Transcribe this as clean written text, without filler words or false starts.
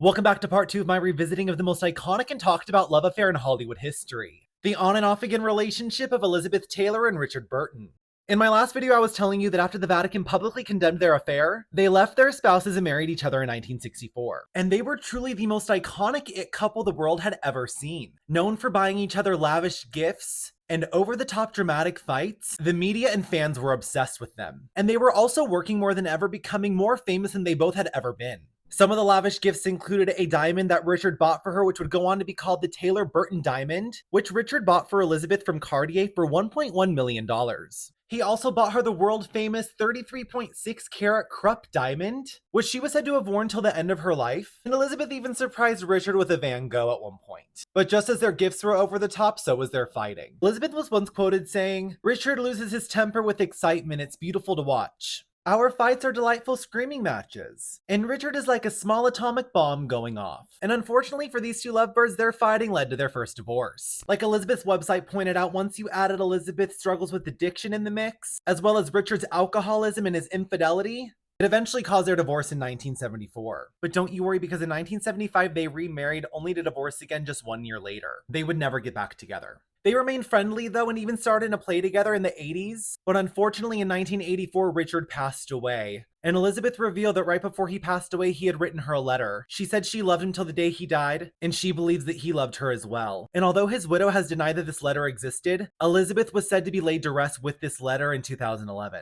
Welcome back to part 2 of my revisiting of the most iconic and talked about love affair in Hollywood history, the on and off again relationship of Elizabeth Taylor and Richard Burton. In my last video I was telling you that after the Vatican publicly condemned their affair, they left their spouses and married each other in 1964. And they were truly the most iconic it couple the world had ever seen. Known for buying each other lavish gifts and over-the-top dramatic fights, the media and fans were obsessed with them. And they were also working more than ever, becoming more famous than they both had ever been. Some of the lavish gifts included a diamond that Richard bought for her, which would go on to be called the Taylor Burton Diamond, which Richard bought for Elizabeth from Cartier for $1.1 million. He also bought her the world-famous 33.6 carat Krupp diamond, which she was said to have worn till the end of her life, and Elizabeth even surprised Richard with a Van Gogh at one point. But just as their gifts were over the top, so was their fighting. Elizabeth was once quoted saying, "Richard loses his temper with excitement, it's beautiful to watch. Our fights are delightful screaming matches, and Richard is like a small atomic bomb going off." And unfortunately for these two lovebirds, their fighting led to their first divorce. Like Elizabeth's website pointed out, once you added Elizabeth's struggles with addiction in the mix, as well as Richard's alcoholism and his infidelity, it eventually caused their divorce in 1974. But don't you worry, because in 1975 they remarried, only to divorce again just 1 year later. They would never get back together. They remained friendly though, and even started to play together in the 80s, but unfortunately in 1984 Richard passed away. And Elizabeth revealed that right before he passed away he had written her a letter. She said she loved him till the day he died, and she believes that he loved her as well. And although his widow has denied that this letter existed, Elizabeth was said to be laid to rest with this letter in 2011.